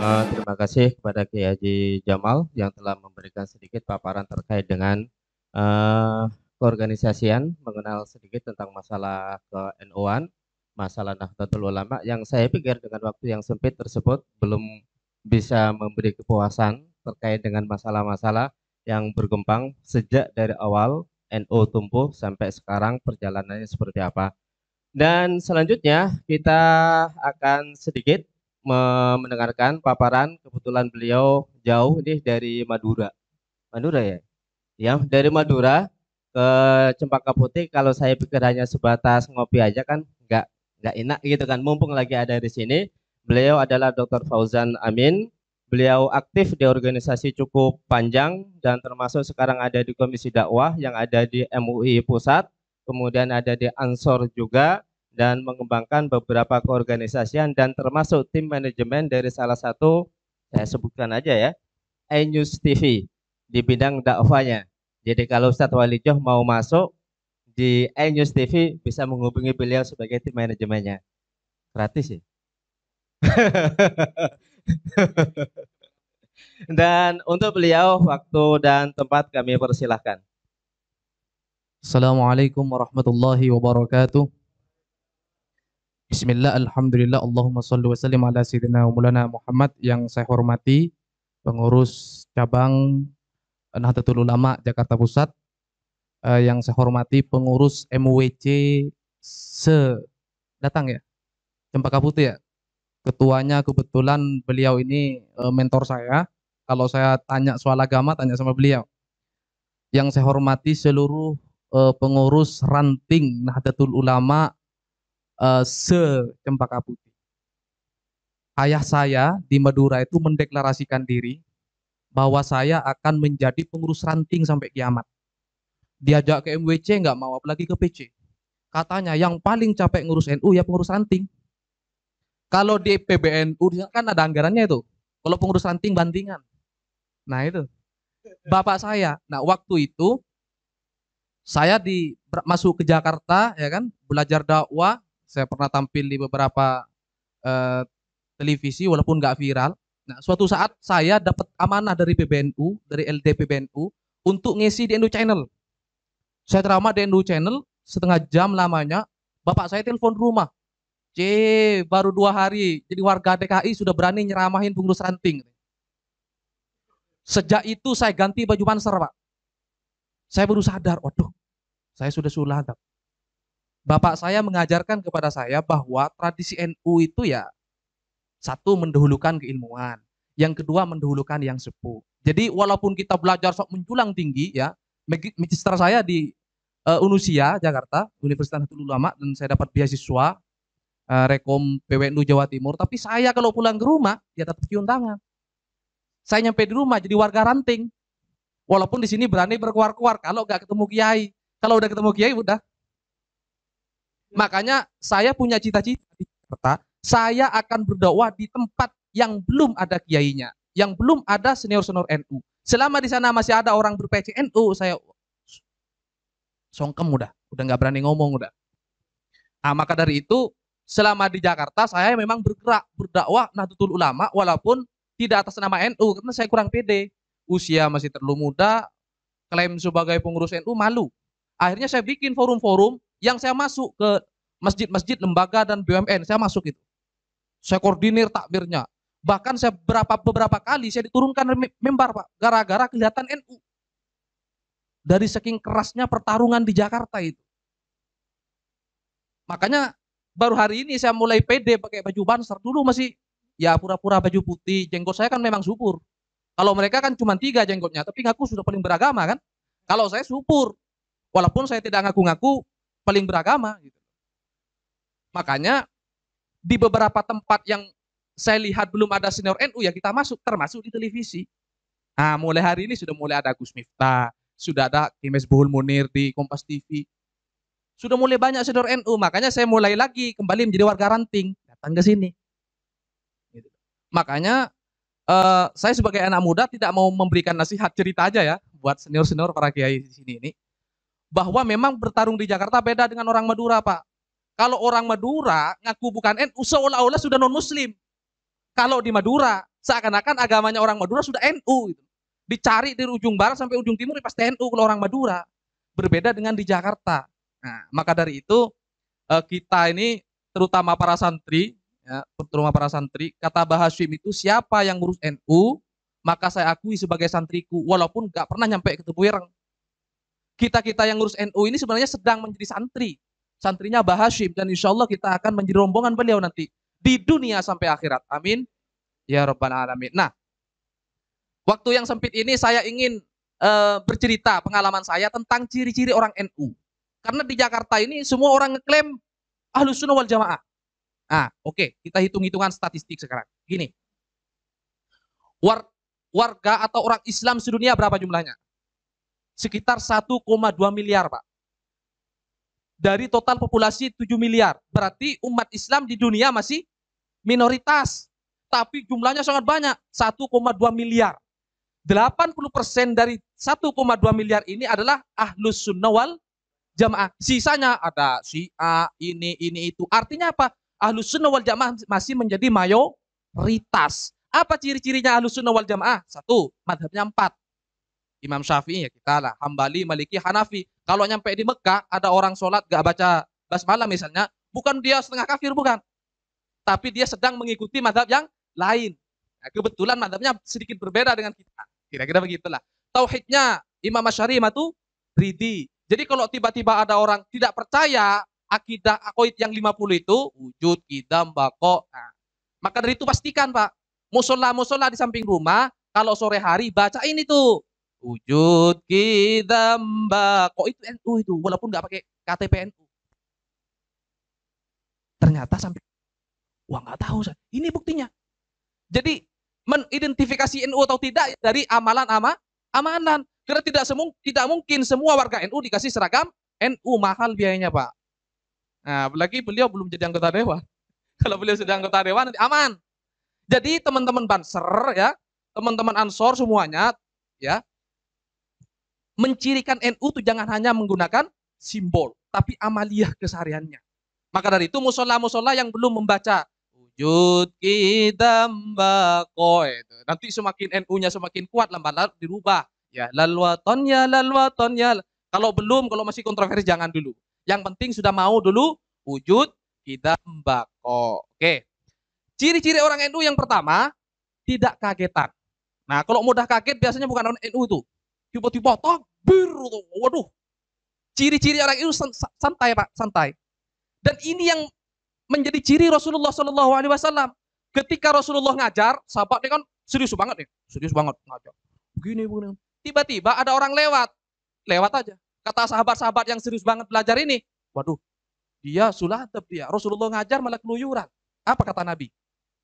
Terima kasih kepada Kiai Haji Jamal yang telah memberikan sedikit paparan terkait dengan eh, keorganisasian, mengenal sedikit tentang masalah ke-NU-an, masalah Nahdlatul Ulama yang saya pikir dengan waktu yang sempit tersebut belum bisa memberi kepuasan terkait dengan masalah-masalah yang berkembang sejak dari awal NU tumbuh sampai sekarang perjalanannya seperti apa. Dan selanjutnya kita akan sedikit mendengarkan paparan. Kebetulan beliau jauh nih dari Madura. Madura ya? Ya, dari Madura ke Cempaka Putih. Kalau saya pikir hanya sebatas ngopi aja kan nggak enak gitu kan. Mumpung lagi ada di sini, beliau adalah Dr. Fauzan Amin. Beliau aktif di organisasi cukup panjang dan termasuk sekarang ada di Komisi Dakwah yang ada di MUI Pusat, kemudian ada di Ansor juga dan mengembangkan beberapa keorganisasian dan termasuk tim manajemen dari salah satu saya sebutkan aja ya, iNews TV di bidang dakwahnya. Jadi kalau Ustadz Walijoh mau masuk di iNews TV bisa menghubungi beliau sebagai tim manajemennya. Gratis ya. Dan untuk beliau waktu dan tempat kami persilahkan. Assalamualaikum warahmatullahi wabarakatuh. Bismillah, alhamdulillah, Allahumma salli wa sallim ala sayyidina wa maulana Muhammad. Yang saya hormati pengurus cabang Nahdlatul Ulama Jakarta Pusat, yang saya hormati pengurus MUWC se datang ya, Cempaka Putih ya. Ketuanya kebetulan beliau ini mentor saya. Kalau saya tanya soal agama, tanya sama beliau. Yang saya hormati seluruh pengurus ranting Nahdlatul Ulama se-Cempaka Putih. Ayah saya di Madura itu mendeklarasikan diri bahwa saya akan menjadi pengurus ranting sampai kiamat. Diajak ke MWC nggak mau, apalagi ke PC. Katanya yang paling capek ngurus NU ya pengurus ranting. Kalau di PBNU kan ada anggarannya itu. Kalau pengurus ranting bandingan. Nah itu. Bapak saya, nah waktu itu saya masuk ke Jakarta ya kan, belajar dakwah. Saya pernah tampil di beberapa eh, televisi walaupun nggak viral. Nah, suatu saat saya dapat amanah dari PBNU, dari LD PBNU untuk ngisi di Indo Channel. Saya ceramah di Indo Channel setengah jam lamanya. Bapak saya telepon rumah. C, baru 2 hari jadi warga DKI sudah berani nyeramahin pengurus ranting. Sejak itu saya ganti baju panser, Pak. Saya baru sadar, waduh, saya sudah sulh. Bapak saya mengajarkan kepada saya bahwa tradisi NU itu ya satu mendahulukan keilmuan, yang kedua mendahulukan yang sepuh. Jadi walaupun kita belajar sok menjulang tinggi ya, magister saya di Unusia Jakarta, Universitas Nahdlatul Ulama, dan saya dapat beasiswa Rekom PWNU Jawa Timur, tapi saya kalau pulang ke rumah ya tetap cium tangan. Saya nyampe di rumah jadi warga ranting. Walaupun di sini berani berkuar-kuar kalau nggak ketemu kiai. Kalau udah ketemu kiai udah. Makanya saya punya cita-cita di Jakarta, saya akan berdakwah di tempat yang belum ada kiainya, yang belum ada senior-senior NU. Selama di sana masih ada orang ber-PC NU, saya songkem udah nggak berani ngomong udah. Nah, maka dari itu selama di Jakarta saya memang bergerak berdakwah Nahdlatul Ulama walaupun tidak atas nama NU karena saya kurang pede. Usia masih terlalu muda, klaim sebagai pengurus NU malu. Akhirnya saya bikin forum-forum yang saya masuk ke masjid-masjid, lembaga dan BUMN, saya masuk itu. Saya koordinir takbirnya. Bahkan saya beberapa kali saya diturunkan member, Pak, gara-gara kelihatan NU. Dari saking kerasnya pertarungan di Jakarta itu. Makanya baru hari ini saya mulai pede pakai baju banser. Dulu masih ya pura-pura baju putih. Jenggot saya kan memang subur. Kalau mereka kan cuma 3 jenggotnya, tapi ngaku sudah paling beragama kan. Kalau saya subur, walaupun saya tidak ngaku-ngaku paling beragama. Gitu. Makanya di beberapa tempat yang saya lihat belum ada senior NU ya kita masuk, termasuk di televisi. Nah, mulai hari ini sudah mulai ada Gus Miftah, sudah ada Kimes Buhul Munir di Kompas TV. Sudah mulai banyak senior NU, makanya saya mulai lagi kembali menjadi warga ranting, datang ke sini. Gitu. Makanya saya sebagai anak muda tidak mau memberikan nasihat, cerita aja ya buat senior-senior para kiai di sini ini, bahwa memang bertarung di Jakarta beda dengan orang Madura, Pak. Kalau orang Madura ngaku bukan NU seolah-olah sudah non muslim. Kalau di Madura, seakan-akan agamanya orang Madura sudah NU. Gitu. Dicari dari ujung barat sampai ujung timur pasti NU kalau orang Madura. Berbeda dengan di Jakarta. Nah, maka dari itu kita ini terutama para santri, ya, terutama para santri, kata Mbah Hashim itu siapa yang ngurus NU, maka saya akui sebagai santriku, walaupun gak pernah nyampe ke Tebu Ireng. Kita yang ngurus NU ini sebenarnya sedang menjadi santri. Santrinya Mbah Hashim, dan insya Allah kita akan menjadi rombongan beliau nanti. Di dunia sampai akhirat. Amin. Ya Rabbal Alamin. Nah, waktu yang sempit ini saya ingin bercerita pengalaman saya tentang ciri-ciri orang NU. Karena di Jakarta ini semua orang ngeklaim Ahlus Sunnah wal Jamaah. Nah, oke, kita hitung-hitungan statistik sekarang. Gini, warga atau orang Islam sedunia berapa jumlahnya? Sekitar 1,2 miliar, Pak. Dari total populasi 7 miliar. Berarti umat Islam di dunia masih minoritas. Tapi jumlahnya sangat banyak, 1,2 miliar. 80% dari 1,2 miliar ini adalah Ahlus Sunnah wal Jamaah. Sisanya ada Syiah, ini, itu. Artinya apa? Ahlus Sunnah wal Jamaah masih menjadi mayoritas. Apa ciri-cirinya Ahlus Sunnah wal Jamaah? Satu, madhabnya 4. Imam Syafi'i ya kita lah, Hambali, Maliki, Hanafi. Kalau nyampe di Mekah, ada orang sholat gak baca basmalah misalnya, bukan dia setengah kafir, bukan. Tapi dia sedang mengikuti madhab yang lain. Nah, kebetulan madhabnya sedikit berbeda dengan kita. Kira-kira begitulah. Tauhidnya Imam Asy'ari itu Ridi. Jadi kalau tiba-tiba ada orang tidak percaya akidah aqaid yang 50 itu, wujud, qidam, baqo. Nah, maka dari itu pastikan, Pak, musola di samping rumah, kalau sore hari bacain itu. Wujud, qidam, baqo. Itu NU itu, walaupun nggak pakai KTP NU. Ternyata sampai, wah nggak tahu, ini buktinya. Jadi mengidentifikasi NU atau tidak dari amalan. Karena tidak mungkin semua warga NU dikasih seragam NU, mahal biayanya, Pak. Nah, apalagi beliau belum jadi anggota dewan. Kalau beliau sudah anggota dewan nanti aman. Jadi teman-teman Banser ya, teman-teman Ansor semuanya ya, mencirikan NU itu jangan hanya menggunakan simbol, tapi amaliyah kesehariannya. Maka dari itu musola-musola yang belum membaca wujud qidam baqo itu, nanti semakin NU-nya semakin kuat, lambat-lambat dirubah. Ya lalwaton ya. Kalau belum, kalau masih kontroversi jangan dulu. Yang penting sudah mau dulu wujud qidam baqo. Oke. Ciri-ciri orang NU yang pertama, tidak kagetan. Nah, kalau mudah kaget biasanya bukan orang NU itu. Tiba-tiba takbir, waduh. Ciri-ciri orang NU santai, Pak, santai. Dan ini yang menjadi ciri Rasulullah Shallallahu Alaihi Wasallam. Ketika Rasulullah ngajar, sahabatnya kan serius banget ngajar. Begini. Tiba-tiba ada orang lewat aja. Kata sahabat-sahabat yang serius banget belajar ini, waduh, dia sulatep dia. Rasulullah ngajar malah keluyuran. Apa kata Nabi?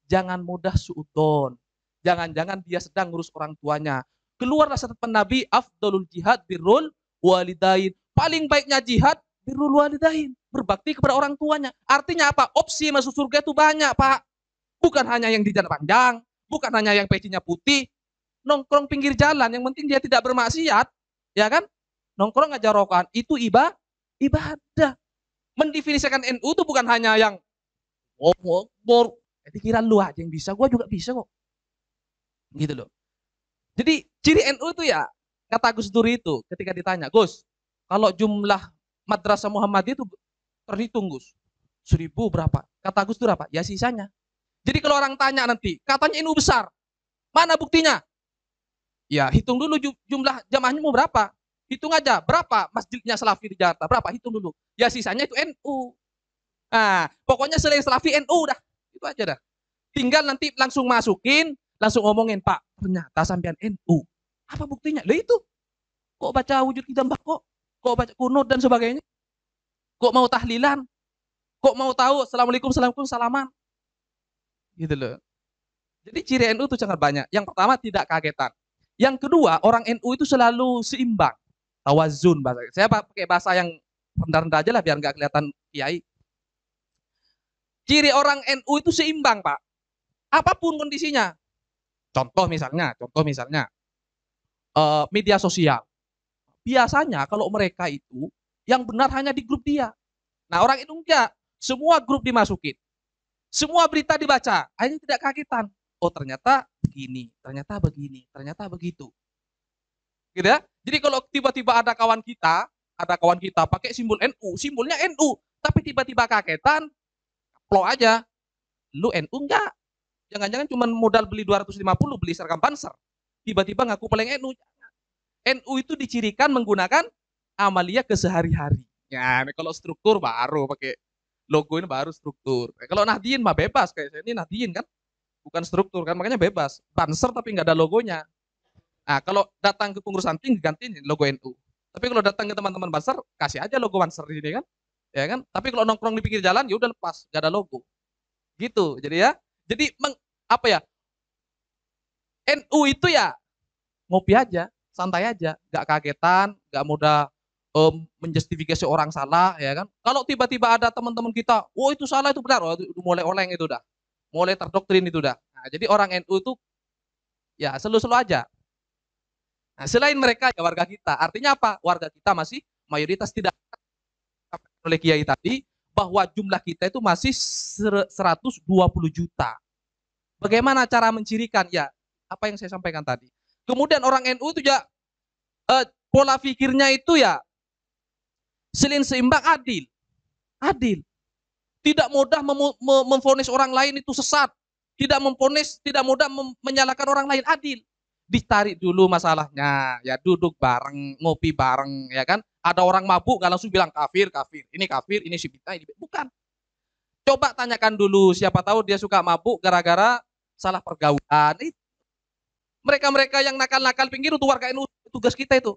Jangan mudah suudon. Jangan-jangan dia sedang ngurus orang tuanya. Keluarlah statement Nabi, afdalul jihad birrul walidain. Paling baiknya jihad birrul walidain. Berbakti kepada orang tuanya. Artinya apa? Opsi masuk surga itu banyak, Pak. Bukan hanya yang di jalan panjang, bukan hanya yang pecinya putih, nongkrong pinggir jalan, yang penting dia tidak bermaksiat, ya kan? Nongkrong aja rokokan, itu ibadah. Mendefinisikan NU itu bukan hanya yang pikiran lu aja yang bisa, gua juga bisa kok. Gitu loh. Jadi ciri NU itu ya, kata Gus Duri itu ketika ditanya, Gus, kalau jumlah madrasah Muhammadiyah itu terhitung, Gus, 1000 berapa? Kata Gus Dur apa? Ya sisanya. Jadi kalau orang tanya nanti, katanya NU besar, mana buktinya? Ya hitung dulu jumlah jamaahnya mau berapa. Hitung aja berapa masjidnya Salafi di Jakarta, berapa, hitung dulu. Ya sisanya itu NU. Nah, pokoknya selain Salafi NU dah. Itu aja dah. Tinggal nanti langsung masukin, langsung ngomongin, Pak, ternyata sampean NU. Apa buktinya? Lah itu. Kok baca wujud qidam baqo? Kok baca kunut dan sebagainya? Kok mau tahlilan? Kok mau tahu assalamualaikum salaman? Gitu loh. Jadi ciri NU itu sangat banyak. Yang pertama tidak kagetan. Yang kedua, orang NU itu selalu seimbang. Tawazun bahasa. Saya pakai bahasa yang rendah-rendah aja lah biar nggak kelihatan kiai. Ciri orang NU itu seimbang, Pak. Apapun kondisinya. Contoh misalnya media sosial. Biasanya kalau mereka itu yang benar hanya di grup dia. Nah, orang itu enggak. Semua grup dimasukin. Semua berita dibaca. Akhirnya tidak kagetan. oh ternyata begini, ternyata begini, ternyata begitu. Gitu ya. Jadi kalau tiba-tiba ada kawan kita pakai simbol NU, simbolnya NU, tapi tiba-tiba kagetan, plok aja, lu NU enggak? Jangan-jangan cuma modal beli 250 beli seragam Banser. Tiba-tiba ngaku paling NU. NU itu dicirikan menggunakan amalia kesehari-hari. Ya, kalau struktur baru pakai logo ini baru struktur. Kalau Nahdien mah bebas kayak saya ini Nahdien kan, bukan struktur kan, makanya bebas. Banser tapi nggak ada logonya. Nah, kalau datang ke pengurusan ting digantiin logo NU. Tapi kalau datang ke teman-teman Banser, kasih aja logo Banser di sini kan. Ya kan? Tapi kalau nongkrong di pinggir jalan ya udah lepas, nggak ada logo. Gitu. Jadi ya. Jadi apa ya? NU itu ya ngopi aja, santai aja, nggak kagetan, nggak mudah menjustifikasi orang salah, ya kan? Kalau tiba-tiba ada teman-teman kita, oh itu salah itu benar, oh, itu mulai oleng itu udah, mulai terdoktrin itu udah. Nah, jadi orang NU itu ya selu-selu aja. Nah, selain mereka ya warga kita, artinya apa? Warga kita masih mayoritas tidak oleh Kiai tadi bahwa jumlah kita itu masih 120 juta. Bagaimana cara mencirikan? Ya, apa yang saya sampaikan tadi. Kemudian orang NU itu ya pola pikirnya itu ya selain seimbang adil. Adil. Tidak mudah memvonis orang lain itu sesat. Tidak memvonis, tidak mudah menyalahkan orang lain, adil. Ditarik dulu masalahnya, ya duduk bareng, ngopi bareng, ya kan? Ada orang mabuk nggak langsung bilang kafir, kafir, ini si bid'ah, ini bukan. Coba tanyakan dulu, siapa tahu dia suka mabuk gara-gara salah pergaulan. Mereka-mereka yang nakal-nakal pinggir itu warga NU, tugas kita itu.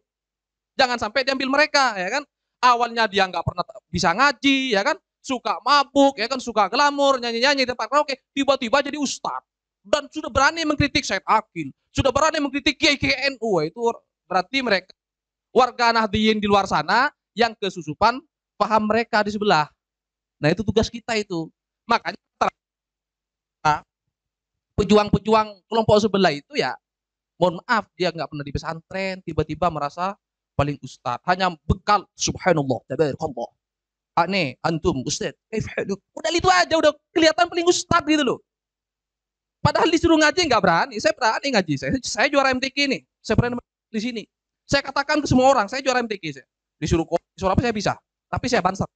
Jangan sampai diambil mereka, ya kan? Awalnya dia nggak pernah bisa ngaji, ya kan? Suka mabuk, ya kan? Suka glamor, nyanyi-nyanyi di tempat karaoke, tiba-tiba jadi ustad dan sudah berani mengkritik Said Akil, sudah berani mengkritik Kiai NU. Itu berarti mereka warga Nahdliyin di luar sana yang kesusupan paham mereka di sebelah. Nah itu tugas kita itu. Makanya pejuang-pejuang kelompok sebelah itu ya mohon maaf dia nggak pernah di pesantren tiba-tiba merasa paling ustad hanya bekal subhanallah tabarakallah aneh antum ustad udah itu aja udah kelihatan paling ustad gitu loh padahal disuruh ngaji nggak berani saya berani ngaji saya juara MTQ nih saya berani di sini saya katakan ke semua orang saya juara MTQ saya disuruh apa saya bisa tapi saya Banser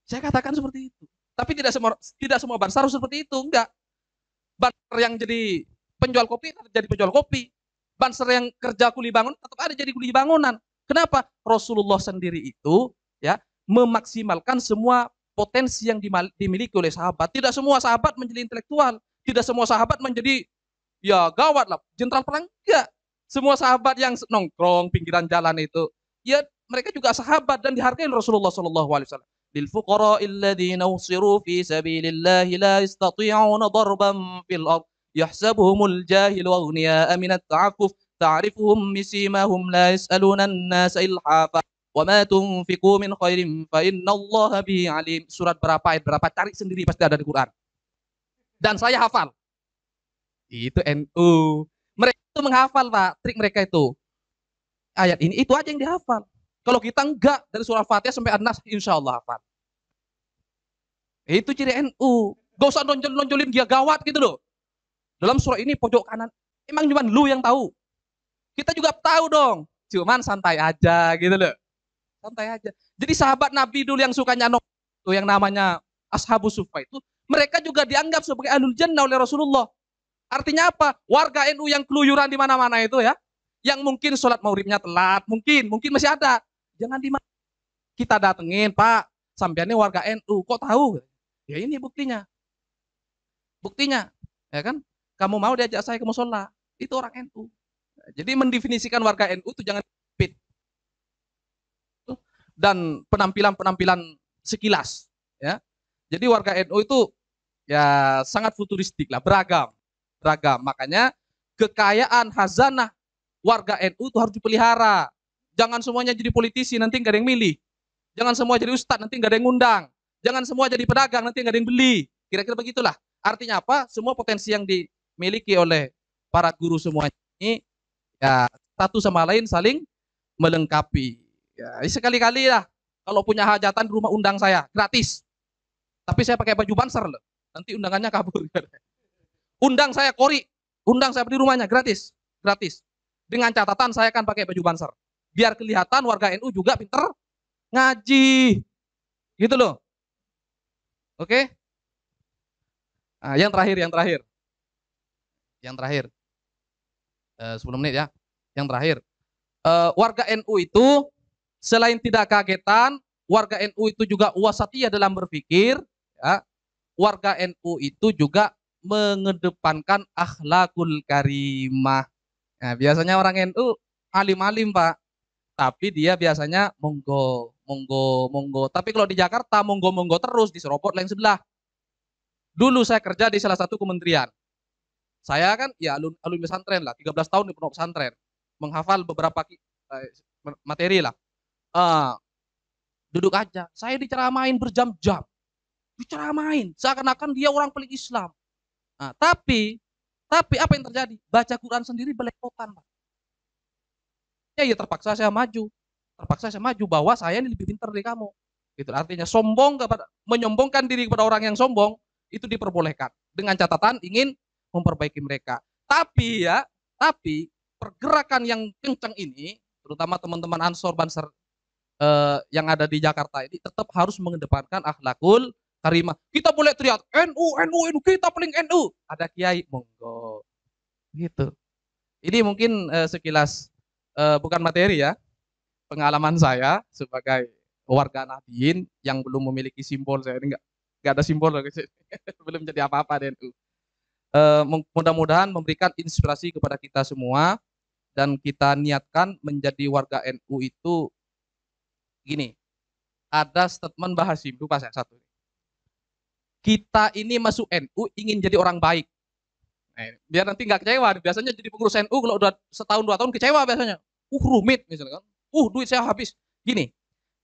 saya katakan seperti itu tapi tidak semua Banser harus seperti itu enggak Banser yang jadi penjual kopi tetap jadi penjual kopi. Banser yang kerja kuli bangunan tetap ada jadi kuli bangunan. Kenapa? Rasulullah sendiri itu ya memaksimalkan semua potensi yang dimiliki oleh sahabat. Tidak semua sahabat menjadi intelektual, tidak semua sahabat menjadi ya gawat lah, jenderal perang enggak. Semua sahabat yang nongkrong pinggiran jalan itu ya mereka juga sahabat dan dihargai Rasulullah sallallahu alaihi wasallam. للفقراء الذين أحصروا في سبيل الله لا يستطيعون ضربا في الأرض يحسبهم الجاهل أغنياء من التعفف تعرفهم بسيماهم لا يسألون الناس إلحافا وما تنفقوا من خير فإن الله به عليم. Surat berapa ayat berapa cari sendiri pasti ada di Quran dan saya hafal itu NU mereka itu menghafal Pak trik mereka itu ayat ini itu aja yang dihafal kalau kita enggak dari surah Fatihah sampai An-Nas insya Allah hafal itu ciri NU gak usah nonjolin dia gawat gitu loh dalam surah ini pojok kanan emang cuma lu yang tahu kita juga tahu dong cuman santai aja gitu loh santai aja jadi sahabat Nabi dulu yang suka nyano itu yang namanya Ashabus Sufa itu mereka juga dianggap sebagai ahlul jannah oleh Rasulullah artinya apa warga NU yang keluyuran di mana-mana itu ya yang mungkin sholat maghribnya telat mungkin masih ada jangan kita datengin Pak sampeannya warga NU kok tahu ya ini buktinya ya kan kamu mau diajak saya ke musola itu orang NU jadi mendefinisikan warga NU itu jangan fit dan penampilan sekilas ya jadi warga NU itu ya sangat futuristik lah beragam makanya kekayaan hazanah warga NU itu harus dipelihara jangan semuanya jadi politisi nanti nggak ada yang milih jangan semua jadi ustadz nanti nggak ada yang ngundang jangan semua jadi pedagang nanti nggak ada yang beli kira-kira begitulah artinya apa semua potensi yang dimiliki oleh para guru semuanya ini ya satu sama lain saling melengkapi ya sekali-kali lah kalau punya hajatan di rumah undang saya gratis tapi saya pakai baju Banser loh nanti undangannya kabur Undang saya Kori, undang saya di rumahnya gratis, gratis. Dengan catatan saya akan pakai baju Banser. Biar kelihatan warga NU juga pinter ngaji. Gitu loh. Oke? Nah, yang terakhir, yang terakhir. Yang terakhir. 10 menit ya. Yang terakhir. Warga NU itu selain tidak kagetan, warga NU itu juga wasatiyah dalam berpikir, ya. Warga NU itu juga mengedepankan akhlakul karimah. Nah, biasanya orang NU alim-alim, Pak. Tapi dia biasanya monggo, monggo, monggo. Tapi kalau di Jakarta monggo, monggo terus diserobot lain sebelah. Dulu saya kerja di salah satu kementerian. Saya kan ya alumni pesantren lah, 13 tahun di pondok pesantren. Menghafal beberapa materi lah. Uh, Duduk aja. Saya diceramain berjam-jam. Diceramain. Seakan-akan dia orang paling Islam. Nah, tapi apa yang terjadi? Baca Quran sendiri belepotan, Pak. Ya terpaksa saya maju. Terpaksa saya maju bahwa saya ini lebih pintar dari kamu. Itu artinya sombong kepada menyombongkan diri kepada orang yang sombong itu diperbolehkan dengan catatan ingin memperbaiki mereka. Tapi pergerakan yang kencang ini, terutama teman-teman Ansor Banser yang ada di Jakarta ini tetap harus mengedepankan akhlakul karimah. Kita boleh teriak NU, kita paling NU. Ada kiai, monggo. Gitu. Ini mungkin sekilas bukan materi ya, pengalaman saya sebagai warga Nahdien yang belum memiliki simbol. Saya ini nggak ada simbol belum jadi apa-apa di NU. Mudah-mudahan memberikan inspirasi kepada kita semua dan kita niatkan menjadi warga NU itu gini. Ada statement Bahasim, lupa saya satu. Kita ini masuk NU ingin jadi orang baik. Biar nanti nggak kecewa. Biasanya jadi pengurus NU kalau udah setahun 2 tahun kecewa biasanya. Rumit misalnya kan. Duit saya habis. Gini,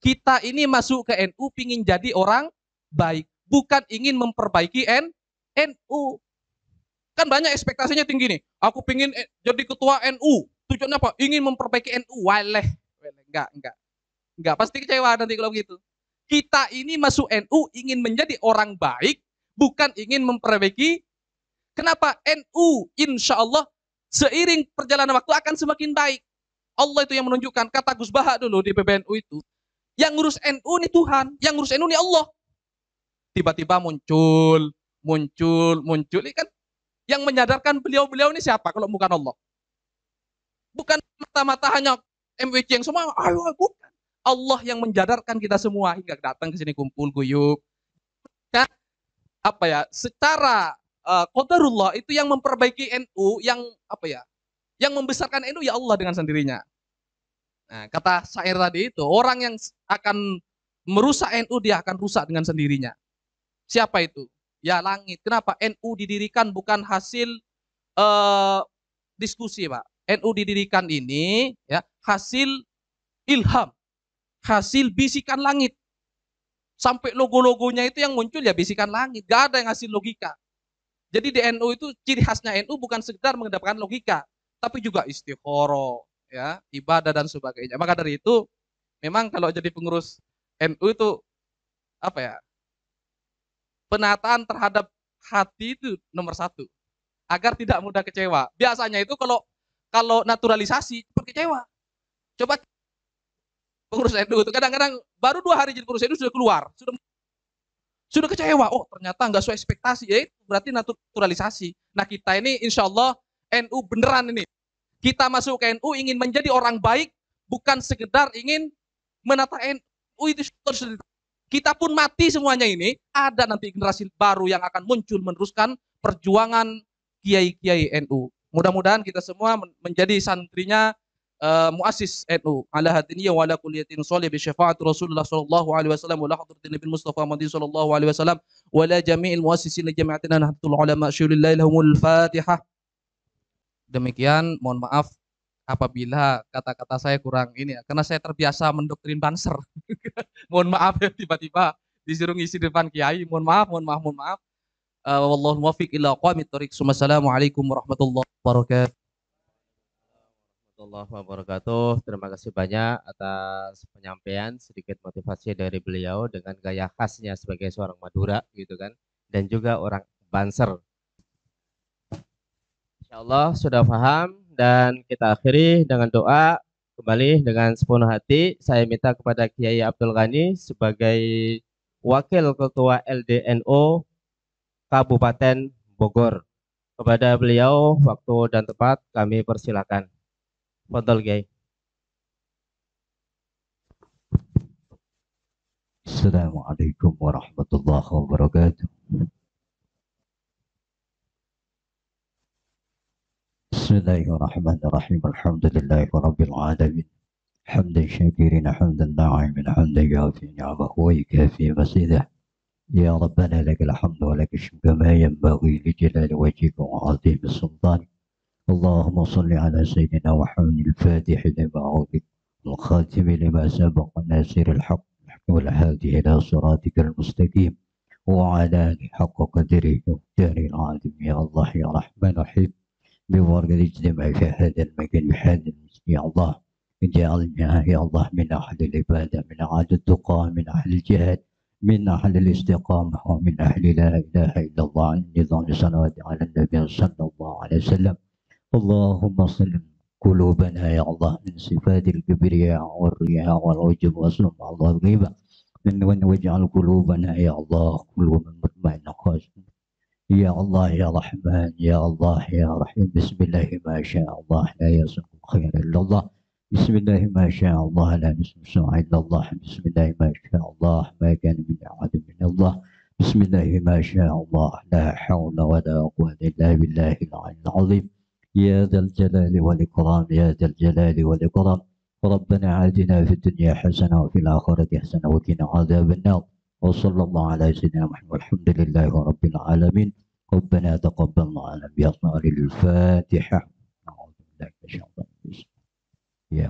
kita ini masuk ke NU pingin jadi orang baik, bukan ingin memperbaiki NU. Kan banyak ekspektasinya tinggi nih. Aku pingin jadi ketua NU. Tujuannya apa? Ingin memperbaiki NU. Waleh. Enggak. Pasti kecewa nanti kalau begitu. Kita ini masuk NU ingin menjadi orang baik, bukan ingin memperbaiki. Kenapa? NU insya Allah seiring perjalanan waktu akan semakin baik. Allah itu yang menunjukkan. Kata Gus Baha dulu di PBNU itu, yang ngurus NU ini Tuhan, yang ngurus NU ini Allah. Tiba-tiba muncul. Ini kan yang menyadarkan beliau-beliau ini siapa kalau bukan Allah? Bukan mata-mata hanya MWC yang semua, bukan. Allah yang menjadarkan kita semua hingga datang ke sini kumpul guyup. Kan apa ya? Secara qadarullah itu yang memperbaiki NU, yang apa ya? Yang membesarkan NU ya Allah dengan sendirinya. Nah, kata syair tadi itu, orang yang akan merusak NU dia akan rusak dengan sendirinya. Siapa itu? Ya langit. Kenapa? NU didirikan bukan hasil diskusi, Pak. NU didirikan ini ya hasil ilham, hasil bisikan langit. Sampai logo-logonya itu yang muncul ya bisikan langit. Gak ada yang hasil logika. Jadi di NU itu ciri khasnya NU bukan sekedar mengedepankan logika, tapi juga istikharah, ya, ibadah dan sebagainya. Maka dari itu, memang kalau jadi pengurus NU itu apa ya? Penataan terhadap hati itu nomor satu, agar tidak mudah kecewa. Biasanya itu kalau naturalisasi cepat kecewa. Coba pengurus NU itu kadang-kadang baru 2 hari jadi pengurus NU sudah keluar, sudah kecewa. Oh ternyata nggak sesuai ekspektasi, ya itu berarti naturalisasi. Nah kita ini insya Allah NU beneran ini. Kita masuk ke NU ingin menjadi orang baik, bukan sekedar ingin menata NU itu. Kita pun mati semuanya ini, ada nanti generasi baru yang akan muncul meneruskan perjuangan kiai-kiai NU. Mudah-mudahan kita semua menjadi santrinya muassis NU ala hadiniya wa ala kulliyatin sholih bi syafaat Rasulullah sallallahu alaihi wasallam wa la hadratin Nabi Mustafa Muhammad sallallahu alaihi wasallam wa la jami'il muassisin li jami'atina nahdlatul ulama syulillahi lahumul Fatihah. Demikian, mohon maaf apabila kata-kata saya kurang ini ya, karena saya terbiasa mendoktrin Banser. Mohon maaf ya tiba-tiba disuruh ngisi depan kiai. Mohon maaf. Wallahu muwaffiq ila aqwamit thoriq. Wassalamualaikum warahmatullahi wabarakatuh. Warahmatullahi wabarakatuh. Terima kasih banyak atas penyampaian sedikit motivasi dari beliau dengan gaya khasnya sebagai seorang Madura gitu kan, dan juga orang Banser. Ya Allah sudah paham dan kita akhiri dengan doa kembali dengan sepenuh hati. Saya minta kepada Kiai Abdul Ghani sebagai Wakil Ketua LDNO Kabupaten Bogor. Kepada beliau waktu dan tempat kami persilakan. Fadhol Kiai. Assalamualaikum warahmatullahi wabarakatuh. Bismillahirrahmanirrahim. Alhamdulillahi rabbil alamin. Hamdan syakirin, hamdan na'imin, hamdan yafi ni'amahu wa yukafi masidah. Ya Rabbana lakal hamdu wa lakal syukru ma yanbaghi li jalali wajhika wa 'azimi sultanik. Allahumma salli ala sayyidina Muhammadil Fatih lima ughliq wal khatim lima sabaqa nasiril haqq wal hadi ila siratikal mustaqim wa ala alihi haqqa qadrihi wa miqdarihi al-'azim. Ya Allah ya Rahman Rahim, بورقة الاجتماع في هذا المكان بهذا المسجد يا الله، اجعلنا يا الله من أهل العبادة، من أهل التقى، من أهل الجهاد، من أهل الاستقامة، ومن أهل لا إله إلا الله. النظام الصلوات على النبي صلى الله عليه وسلم. اللهم صل قلوبنا يا الله من صفات الكبرياء والرياء والعجب والسمع والغيبة، من واجعل قلوبنا يا الله قلوبا مطمئنة خاشعة. يا الله يا رحمن يا الله يا رحيم. بسم الله ما شاء الله لا يصنع خير إلا الله. بسم الله ما شاء الله لا يسمع إلا الله. بسم الله ما شاء الله ما كان من أحد من الله. بسم الله ما شاء الله لا حول ولا قوة إلا بالله العلي العظيم. يا ذا الجلال والإكرام يا ذا الجلال والإكرام. ربنا آتنا في الدنيا حسنة وفي الآخرة حسنة وقنا عذاب النار. وصلى الله على سيدنا محمد والحمد لله رب العالمين. ربنا تقبل معنا بأصنع الفاتحة. أعوذ بالله من الشيطان الرجيم. يا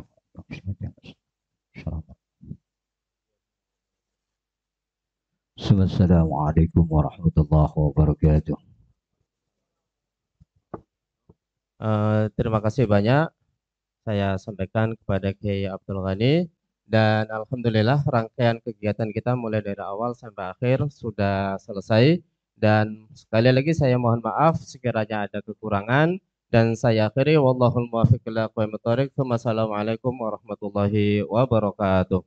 السلام عليكم ورحمة الله وبركاته. Terima kasih banyak saya sampaikan kepada Kiai Abdul Ghani dan alhamdulillah rangkaian kegiatan kita mulai dari awal sampai akhir sudah selesai dan sekali lagi saya mohon maaf sekiranya ada kekurangan dan saya akhiri wallahul muwaffiq ila aqwamit thoriq. Wassalamualaikum warahmatullahi wabarakatuh.